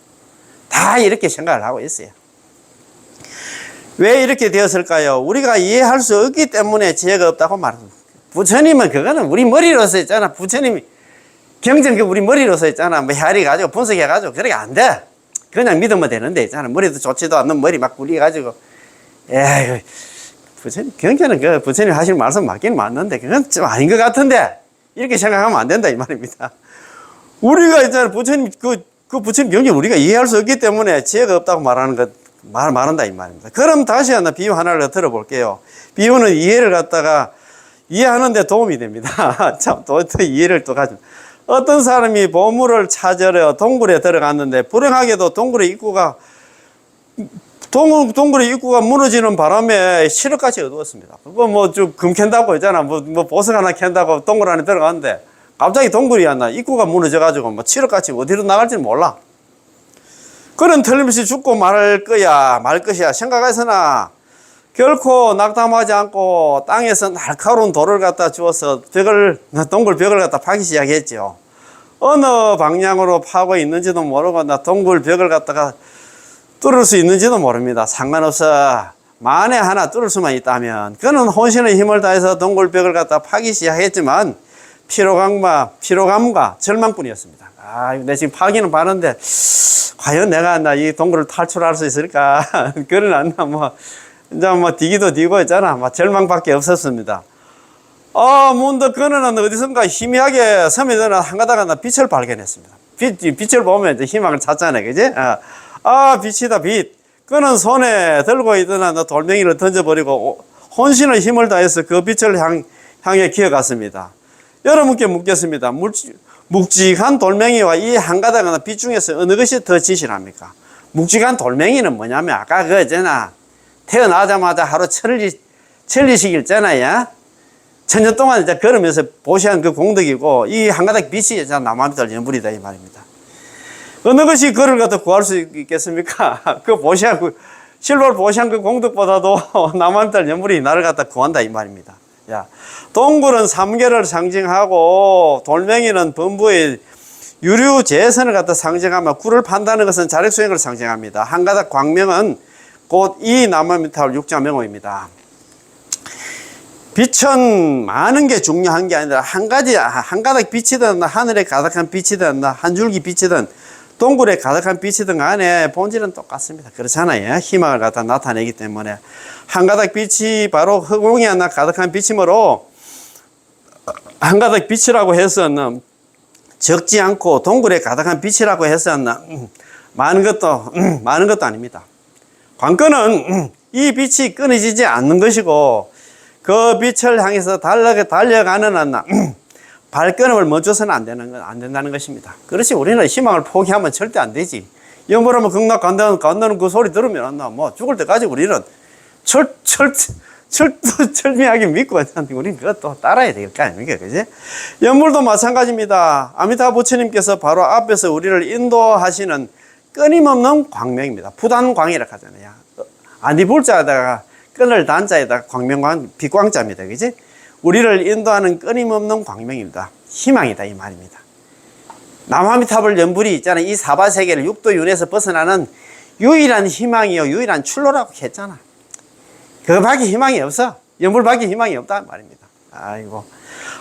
다 이렇게 생각을 하고 있어요. 왜 이렇게 되었을까요? 우리가 이해할 수 없기 때문에 지혜가 없다고 말합니다. 부처님은 그거는 우리 머리로서 있잖아. 부처님이 경전 우리 머리로서 있잖아. 헤아리가지고 분석해가지고 그렇게 안 돼. 그냥 믿으면 되는데 있잖아. 머리도 좋지도 않는 머리 막 굴려가지고. 에이, 부처님, 경전은 부처님 하시는 말씀 맞긴 맞는데 그건 좀 아닌 것 같은데 이렇게 생각하면 안 된다 이 말입니다. 우리가 있잖아. 부처님, 부처님 경전 우리가 이해할 수 없기 때문에 지혜가 없다고 말한다 이 말입니다. 그럼 다시 비유 하나를 더 들어볼게요. 비유는 이해를 갖다가 이해하는데 도움이 됩니다. 참, 또 이해를 또 가지고. 어떤 사람이 보물을 찾으러 동굴에 들어갔는데, 불행하게도 동굴의 입구가 무너지는 바람에 실어까지 어두웠습니다. 그거 좀 금 캔다고 있잖아. 보석 하나 캔다고 동굴 안에 들어갔는데, 갑자기 동굴이 입구가 무너져가지고, 칠흑같이 어디로 나갈지는 몰라. 그는 틀림없이 죽고 말 것이야 생각했으나, 결코 낙담하지 않고 땅에서 날카로운 돌을 갖다 주어서 동굴 벽을 갖다 파기 시작했죠. 어느 방향으로 파고 있는지도 모르고 동굴 벽을 갖다가 뚫을 수 있는지도 모릅니다. 상관없어. 만에 하나 뚫을 수만 있다면 그는 혼신의 힘을 다해서 동굴벽을 갖다 파기 시작했지만 피로감과 절망뿐이었습니다. 내 지금 파기는 파는데 과연 내가 이 동굴을 탈출할 수 있을까? 그런 안나 이제 디기도 디고 했잖아. 절망밖에 없었습니다. 문득 그는 어디선가 희미하게 스며드는 한가닥 빛을 발견했습니다. 빛을 보면 이제 희망을 찾잖아요. 그지? 빛이다, 빛. 그는 손에 들고 있던 돌멩이를 던져버리고 혼신의 힘을 다해서 그 빛을 향해 기어갔습니다. 여러분께 묻겠습니다. 묵직한 돌멩이와 이 한가닥 빛 중에서 어느 것이 더 진실합니까? 묵직한 돌멩이는 뭐냐면 아까 그잖아. 태어나자마자 하루 천리식 있잖아요. 천년 동안 이제 걸으면서 보시한 그 공덕이고 이 한가닥 빛이 나무아미탈 연불이다 이 말입니다. 어느 것이 그를 갖다 구할 수 있겠습니까? 그 보시한 실물 보시한 그 공덕보다도 나무아미탈 연불이 나를 갖다 구한다 이 말입니다. 동굴은 삼계를 상징하고 돌멩이는 범부의 유류 재선을 갖다 상징하며 굴을 판다는 것은 자력수행을 상징합니다. 한가닥 광명은 곧 이 나무아미타불 육자명호입니다. 빛은 많은 게 중요한 게 아니라 한 가닥 빛이든 하늘에 가득한 빛이든 한 줄기 빛이든 동굴에 가득한 빛이든 간에 본질은 똑같습니다. 그렇잖아요. 희망을 갖다 나타내기 때문에 한 가닥 빛이 바로 허공에 하나 가득한 빛이므로 한 가닥 빛이라고 해서는 적지 않고 동굴에 가득한 빛이라고 해서는 많은 것도 아닙니다. 관건은 이 빛이 끊어지지 않는 것이고 그 빛을 향해서 달려가는 발걸음을 멈춰서는 안 된다는 것입니다. 그렇지 우리는 희망을 포기하면 절대 안 되지. 연불하면 극락 간다는 그 소리 들으면 죽을 때까지 우리는 철미하게 믿고 우리는 그것도 따라야 될 거 아닙니까? 그지? 연불도 마찬가지입니다. 아미타 부처님께서 바로 앞에서 우리를 인도하시는 끊임없는 광명입니다. 부단광이라고 하잖아요. 아니불자에다가 끈을 단자에다가 광명광, 빛광자입니다. 그지? 우리를 인도하는 끊임없는 광명입니다. 희망이다 이 말입니다. 남아미타불 연불이 있잖아요. 이 사바세계를 육도윤에서 벗어나는 유일한 희망이요 유일한 출로라고 했잖아. 그거밖에 희망이 없어. 연불밖에 희망이 없다 말입니다. 아이고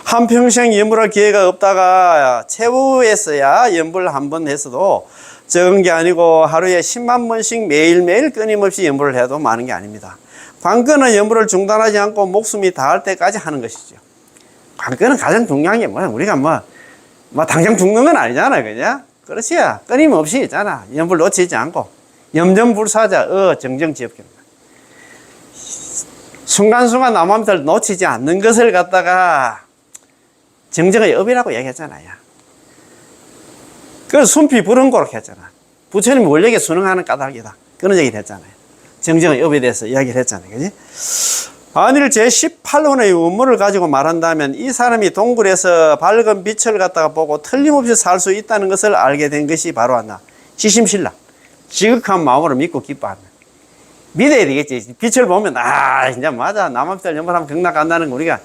한평생 연불할 기회가 없다가 최후에서야 연불 한 번 했어도 적은 게 아니고 하루에 10만 번씩 매일매일 끊임없이 연불을 해도 많은 게 아닙니다. 관건은 연불을 중단하지 않고 목숨이 닿을 때까지 하는 것이죠. 관건은 가장 중요한 게 우리가 당장 죽는 건 아니잖아. 그냥 그렇지. 끊임없이 있잖아. 연불 놓치지 않고 염전불사자 정정지엽입니다. 순간순간 남아미탈 놓치지 않는 것을 갖다가 정정의 업이라고 얘기했잖아요. 그래서 순피 불응고라고 했잖아. 부처님이 원력에 순응하는 까닭이다. 그런 얘기를 했잖아요. 정정의 업에 대해서 이야기를 했잖아요. 그지? 안일 제18혼의 원문을 가지고 말한다면 이 사람이 동굴에서 밝은 빛을 갖다가 보고 틀림없이 살 수 있다는 것을 알게 된 것이 바로 지심신랑. 지극한 마음으로 믿고 기뻐하면. 믿어야 되겠지. 빛을 보면, 이제 맞아. 남아미탈 연불하면 극락 간다는 거 우리가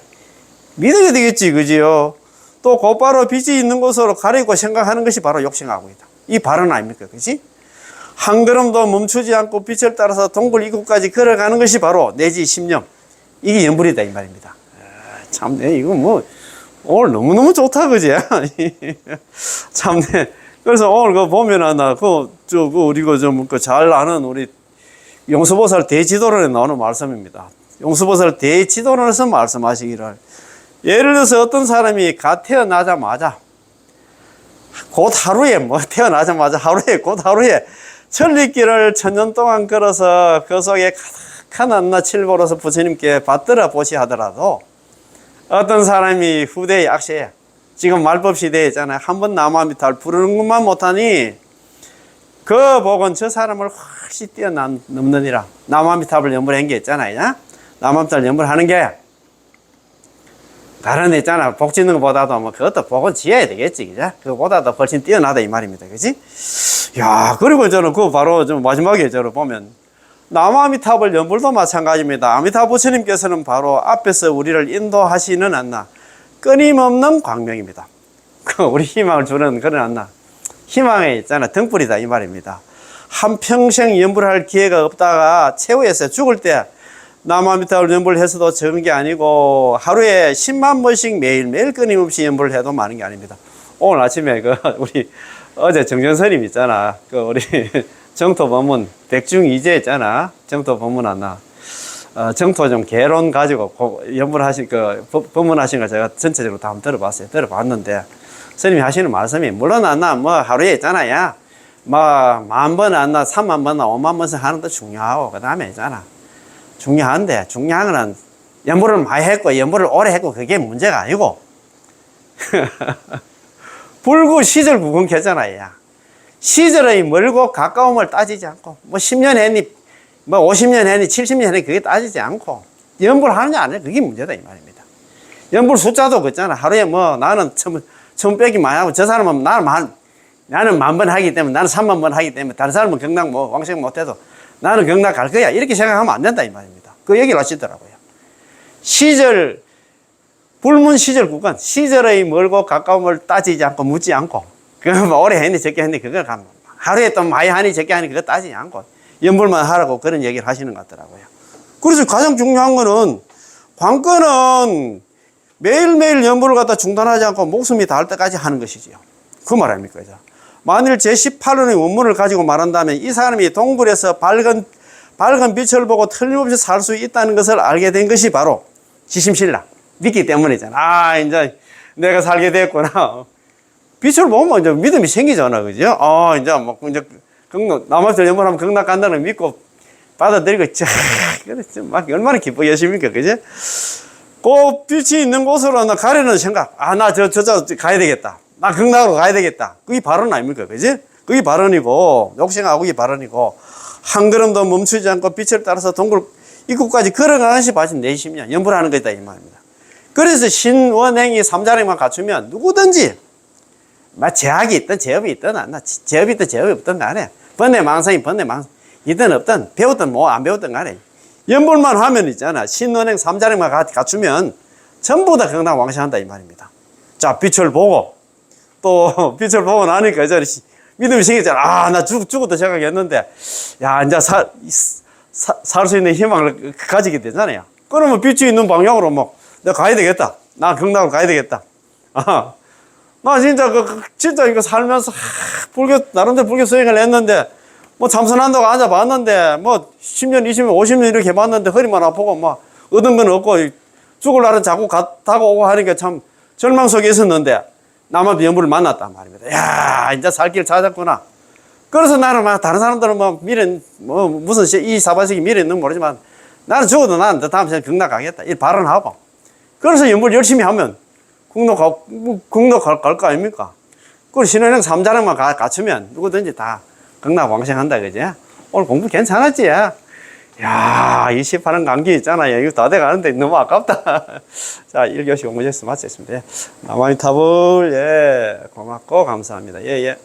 믿어야 되겠지. 그지요? 또 곧바로 빛이 있는 곳으로 가리고 생각하는 것이 바로 욕심하고 있다. 이 발언 아닙니까? 그지? 한 걸음도 멈추지 않고 빛을 따라서 동굴 입구까지 걸어가는 것이 바로 내지 심령. 이게 연불이다 이 말입니다. 참네 이거 오늘 너무너무 좋다 그지? 참네. 그래서 오늘 그거 보면은 우리가 잘 아는 우리 용수보살 대지도론에 나오는 말씀입니다. 용수보살 대지도론에서 말씀하시기를 예를 들어서 어떤 사람이 갓 태어나자마자 곧 하루에 곧 하루에 천리길을 천년 동안 걸어서 그 속에 가득한 칠보로서 부처님께 받들어 보시 하더라도 어떤 사람이 후대의 악세에 지금 말법 시대에 있잖아요. 한번 남아미탈 부르는 것만 못하니 그 복은 저 사람을 훨씬 뛰어넘느니라. 남아미탑을 연불한 게 있잖아요. 남아미탑을 연불하는 게 다른 애 있잖아. 복 짓는 것보다도 그것도 복은 지어야 되겠지. 그죠? 그거보다도 훨씬 뛰어나다 이 말입니다. 그지? 야, 그리고 저는 바로 마지막에 보면 남아미탑을 연불도 마찬가지입니다. 아미타 부처님께서는 바로 앞에서 우리를 인도하시는 끊임없는 광명입니다. 우리 희망을 주는 그런 희망에 있잖아 등불이다 이 말입니다. 한평생 연불을 할 기회가 없다가 최후에서 죽을 때 남아미타불 연불을 해서도 적은 게 아니고 하루에 10만 번씩 매일매일 끊임없이 연불을 해도 많은 게 아닙니다. 오늘 아침에 우리 어제 정전스님 있잖아. 우리 정토 법문 백중이제 있잖아. 정토 법문 하나. 정토 좀 개론 가지고 연불하신 법문하신 거 제가 전체적으로 다 한번 들어봤어요. 들어봤는데 스님이 하시는 말씀이 물론 뭐 하루에 있잖아요. 뭐 10,000번 안 나, 30,000번 나, 50,000번씩 하는 것도 중요하고 그 다음에 있잖아. 중요한데 중요한 거는 연불을 많이 했고 연불을 오래 했고 그게 문제가 아니고 불구 시절 구건켰잖아요. 시절의 멀고 가까움을 따지지 않고 뭐 10년 했니 뭐 50년 했니 70년 했니 그게 따지지 않고 연불 하느냐 안 해 그게 문제다 이 말입니다. 연불 숫자도 그렇잖아. 하루에 뭐 나는 1,000 많이 하고 저 사람은 나는 10,000번 하기 때문에 나는 30,000번 하기 때문에 다른 사람은 경락 뭐 왕생 못해도 나는 경락 갈 거야 이렇게 생각하면 안 된다 이 말입니다. 그 얘기를 하시더라고요. 시절 불문 시절 구간 시절의 멀고 가까움을 따지지 않고 묻지 않고 그거 뭐 오래 했니 적게 했니 그걸 가면 하루에 또 많이 하니 적게 하니 그거 따지지 않고 연불만 하라고 그런 얘기를 하시는 것 같더라고요. 그래서 가장 중요한 거는 관건은 매일매일 연불을 갖다 중단하지 않고 목숨이 닿을 때까지 하는 것이지요. 그 말 아닙니까? 만일 제18원의 원문을 가지고 말한다면 이 사람이 동굴에서 밝은 빛을 보고 틀림없이 살 수 있다는 것을 알게 된 것이 바로 지심신라 믿기 때문이잖아. 이제 내가 살게 됐구나. 빛을 보면 이제 믿음이 생기잖아. 그죠? 이제 뭐 이제 남한테 연불하면 극락 간다는 믿고 받아들이고 그렇지 막 얼마나 기뻐하십니까? 그죠? 그 빛이 있는 곳으로 나 가려는 생각. 나 저 가야 되겠다. 나 극락으로 가야 되겠다. 그게 발언 아닙니까? 그지? 그게 발언이고, 욕심하고 그게 발언이고, 한 걸음도 멈추지 않고 빛을 따라서 동굴 입구까지 걸어가는 것이 바로 내심이야. 연불하는 것이다, 이 말입니다. 그래서 신원행이 삼자력만 갖추면 누구든지, 제약이 있든 제업이 있든, 제업이 있든 제업이 없든 간에, 번뇌망상이 있든 없든, 배웠든 뭐 안 배웠든 간에, 연불만 하면 있잖아. 신원행 삼자력만 갖추면 전부 다 극락왕생한다, 이 말입니다. 자, 빛을 보고, 또 빛을 보고 나니까 이제 믿음이 생겼잖아. 나 죽어도 생각했는데 야 이제 살 수 있는 희망을 가지게 되잖아요. 그러면 빛이 있는 방향으로 뭐 내가 가야 되겠다. 나 극락으로 가야 되겠다. 나 진짜 진짜 이거 살면서 나름대로 불교 수행을 했는데 뭐 참선한다고 앉아봤는데 뭐 10년 20년 50년 이렇게 해봤는데 허리만 아프고 막 얻은 건 없고 죽을 날은 자꾸 다가오고 하니까 참 절망 속에 있었는데 남한테 연불을 만났단 말입니다. 야, 이제 살 길 찾았구나. 그래서 나는 막 다른 사람들은 뭐 미래, 뭐 무슨 이 사바식이 미래 있는 모르지만 나는 죽어도 나는 다음 생에 극락 가겠다. 이 발언하고. 그래서 연불 열심히 하면 극락 갈 거 아닙니까? 그리고 신원행 삼자력만 갖추면 누구든지 다 극락 왕생한다. 그지? 오늘 공부 괜찮았지? 야, 이 18원 감기 있잖아요. 이거 다 돼가는데 너무 아깝다. 자, 1교시 공부 마쳤습니다. 남아미타불, 고맙고 감사합니다. 예.